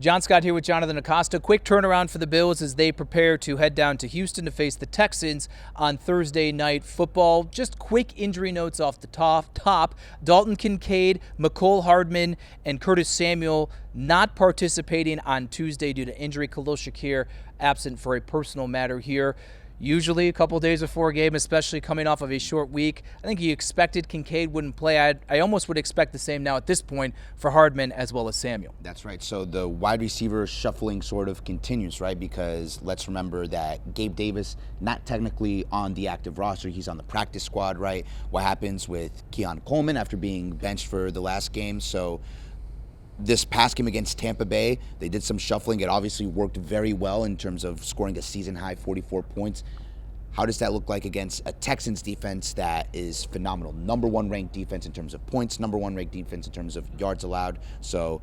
John Scott here with Jonathan Acosta. Quick turnaround for the Bills as they prepare to head down to Houston to face the Texans on Thursday Night Football. Just quick injury notes off the top. Dalton Kincaid, Mecole Hardman, and Curtis Samuel not participating on Tuesday due to injury. Khalil Shakir absent for a personal matter here. Usually a couple days before a game, especially coming off of a short week. I think you expected Kincaid wouldn't play. I almost would expect the same now at this point for Hardman as well as Samuel. That's right. So the wide receiver shuffling sort of continues, right? Because let's remember that Gabe Davis, not technically on the active roster. He's on the practice squad, right? What happens with Keon Coleman after being benched for the last game? So this past game against Tampa Bay, they did some shuffling. It obviously worked very well in terms of scoring a season-high 44 points. How does that look like against a Texans defense that is phenomenal? Number one ranked defense in terms of points, number one ranked defense in terms of yards allowed. So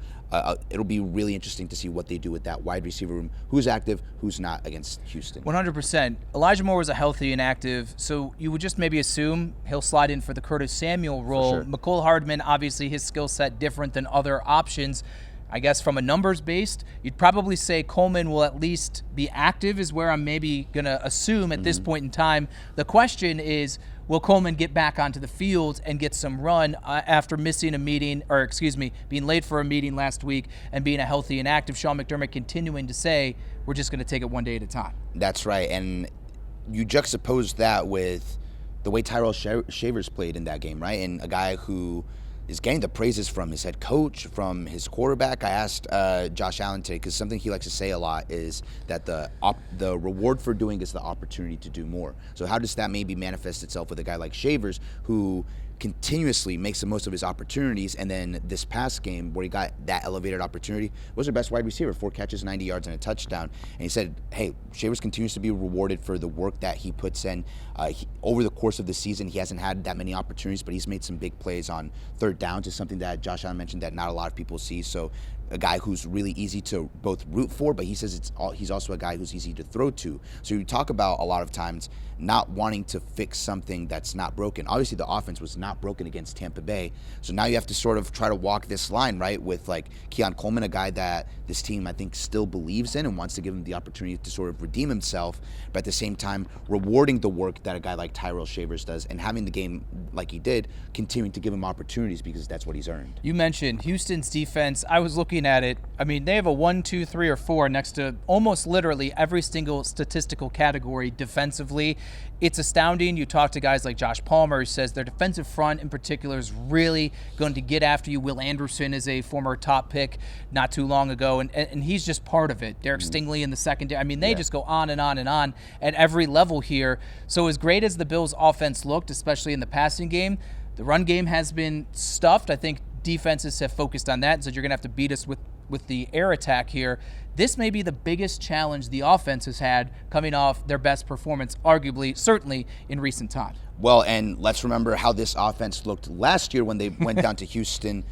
it'll be really interesting to see what they do with that wide receiver room. Who's active, who's not against Houston. 100%. Elijah Moore was a healthy and active, so you would just maybe assume he'll slide in for the Curtis Samuel role. For sure. Mecole Hardman, obviously his skill set different than other options. I guess from a numbers based, you'd probably say Coleman will at least be active is where I'm maybe going to assume at this point in time. The question is, will Coleman get back onto the field and get some run after missing a meeting, or excuse me, being late for a meeting last week and being a healthy and active? Sean McDermott continuing to say, we're just going to take it one day at a time. That's right. And you juxtapose that with the way Tyrell Shavers played in that game, right? And a guy who is getting the praises from his head coach, from his quarterback. I asked Josh Allen today, because something he likes to say a lot is that the reward for doing is the opportunity to do more. So how does that maybe manifest itself with a guy like Shavers, who continuously makes the most of his opportunities, and then this past game where he got that elevated opportunity was their best wide receiver, 4 catches, 90 yards, and a touchdown. And he said, hey, Shavers continues to be rewarded for the work that he puts in. Over the course of the season, he hasn't had that many opportunities, but he's made some big plays on third downs, is something that Josh Allen mentioned that not a lot of people see. So a guy who's really easy to both root for, but he says he's also a guy who's easy to throw to. So you talk about a lot of times not wanting to fix something that's not broken. Obviously, the offense was not broken against Tampa Bay. So now you have to sort of try to walk this line, right, with like Keon Coleman, a guy that this team, I think, still believes in and wants to give him the opportunity to sort of redeem himself, but at the same time, rewarding the work that a guy like Tyrell Shavers does and having the game like he did, continuing to give him opportunities because that's what he's earned. You mentioned Houston's defense. I was looking at it. I mean, they have a 1, 2, 3, or 4 next to almost literally every single statistical category defensively. It's astounding. You talk to guys like Josh Palmer, who says their defensive front in particular is really going to get after you. Will Anderson is a former top pick not too long ago, and he's just part of it. Derek Stingley in the secondary. I mean, they just go on and on and on at every level here. So as great as the Bills' offense looked, especially in the passing game, the run game has been stuffed. I think defenses have focused on that and said you're going to have to beat us with the air attack here. This may be the biggest challenge the offense has had coming off their best performance, arguably, certainly in recent times. Well, and let's remember how this offense looked last year when they went down to Houston.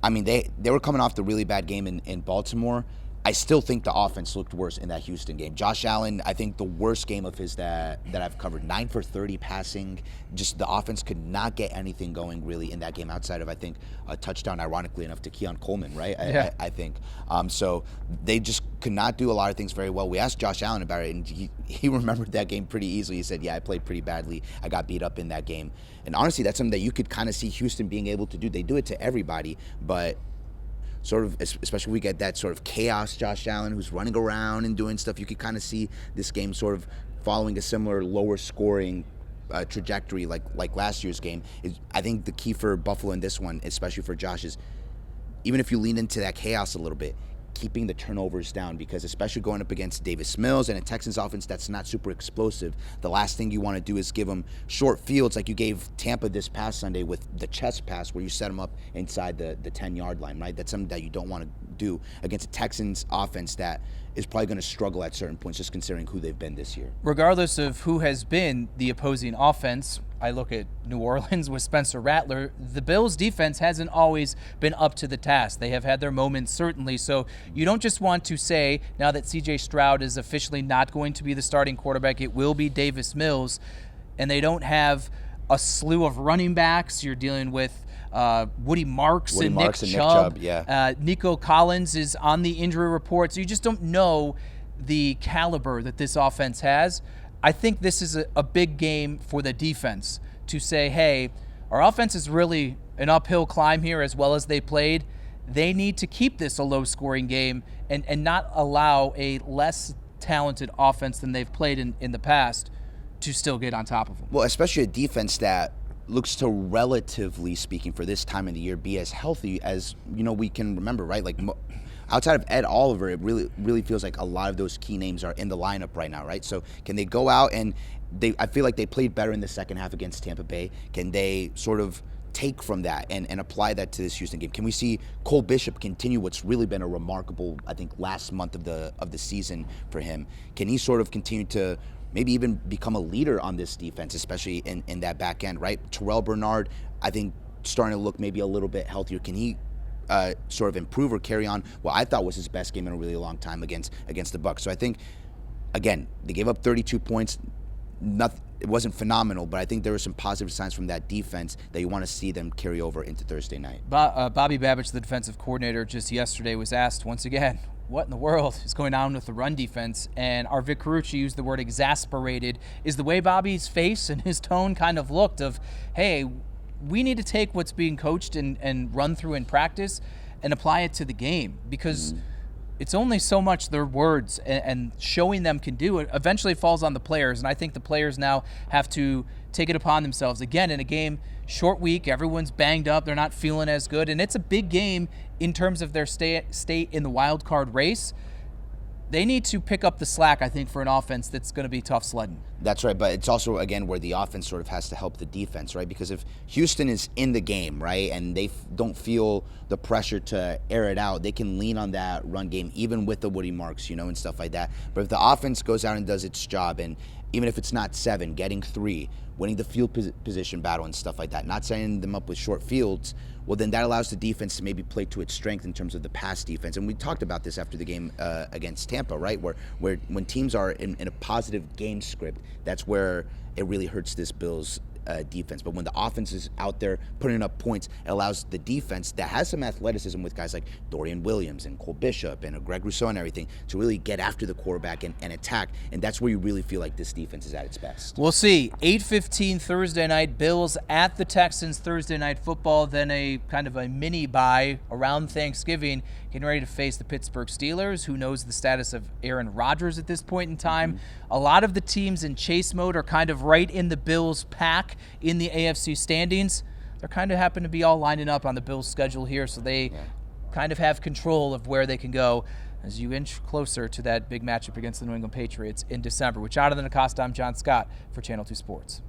I mean, they were coming off the really bad game in Baltimore. I still think the offense looked worse in that Houston game. Josh Allen, I think the worst game of his that I've covered, 9 for 30 passing. Just the offense could not get anything going really in that game outside of, I think, a touchdown, ironically enough, to Keon Coleman, right? Yeah. I think. So they just could not do a lot of things very well. We asked Josh Allen about it, and he remembered that game pretty easily. He said, yeah, I played pretty badly. I got beat up in that game. And honestly, that's something that you could kind of see Houston being able to do. They do it to everybody, but sort of, especially we get that sort of chaos Josh Allen who's running around and doing stuff, you could kind of see this game sort of following a similar lower scoring trajectory like last year's game. I think the key for Buffalo in this one, especially for Josh, is even if you lean into that chaos a little bit, keeping the turnovers down, because especially going up against Davis Mills and a Texans offense that's not super explosive, the last thing you want to do is give them short fields like you gave Tampa this past Sunday with the chest pass where you set them up inside the 10-yard line, right? That's something that you don't want to do against a Texans offense that is probably going to struggle at certain points, just considering who they've been this year. Regardless of who has been the opposing offense, I look at New Orleans with Spencer Rattler. The Bills' defense hasn't always been up to the task. They have had their moments, certainly. So you don't just want to say, now that C.J. Stroud is officially not going to be the starting quarterback, it will be Davis Mills, and they don't have a slew of running backs. You're dealing with Woody Marks and Nick Chubb. Nico Collins is on the injury report, so you just don't know the caliber that this offense has. I think this is a big game for the defense to say, hey, our offense is really an uphill climb here as well as they played. They need to keep this a low-scoring game and not allow a less talented offense than they've played in the past to still get on top of them. Well, especially a defense that looks to, relatively speaking, for this time of the year, be as healthy as we can remember, right? Like outside of Ed Oliver, it really feels like a lot of those key names are in the lineup right now, right? So can they go out and I feel like they played better in the second half against Tampa Bay. Can they sort of take from that and apply that to this Houston game? Can we see Cole Bishop continue what's really been a remarkable, I think, last month of the season for him? Can he sort of continue to maybe even become a leader on this defense, especially in that back end, right? Terrell Bernard, I think, starting to look maybe a little bit healthier. Can he sort of improve or carry on what I thought was his best game in a really long time against the Bucs? So I think, again, they gave up 32 points. It wasn't phenomenal, but I think there were some positive signs from that defense that you want to see them carry over into Thursday night. Bobby Babich, the defensive coordinator, just yesterday was asked once again, what in the world is going on with the run defense? And our Vic Carucci used the word exasperated. Is the way Bobby's face and his tone kind of looked of, hey, we need to take what's being coached and run through in practice and apply it to the game, because it's only so much their words and showing them can do it eventually falls on the players. And I think the players now have to take it upon themselves. Again, in a game, short week, everyone's banged up, they're not feeling as good, and it's a big game in terms of their state in the wild card race. They need to pick up the slack, I think, for an offense that's going to be tough sledding. That's right, but it's also, again, where the offense sort of has to help the defense, right? Because if Houston is in the game, right, and they don't feel the pressure to air it out, they can lean on that run game, even with the Woody Marks, and stuff like that. But if the offense goes out and does its job, and even if it's not 7, getting 3, winning the field position battle and stuff like that, not setting them up with short fields, well, then that allows the defense to maybe play to its strength in terms of the pass defense. And we talked about this after the game against Tampa, right, where when teams are in a positive game script, that's where it really hurts this Bills defense. But when the offense is out there putting up points, it allows the defense that has some athleticism with guys like Dorian Williams and Cole Bishop and Greg Rousseau and everything to really get after the quarterback and attack. And that's where you really feel like this defense is at its best. We'll see. 8:15 Thursday night, Bills at the Texans, Thursday night football, then a kind of a mini bye around Thanksgiving, getting ready to face the Pittsburgh Steelers. Who knows the status of Aaron Rodgers at this point in time? A lot of the teams in chase mode are kind of right in the Bills' pack in the AFC standings. They're kind of happen to be all lining up on the Bills' schedule here, so they kind of have control of where they can go as you inch closer to that big matchup against the New England Patriots in December. With Jonathan Acosta, I'm John Scott for Channel 2 Sports.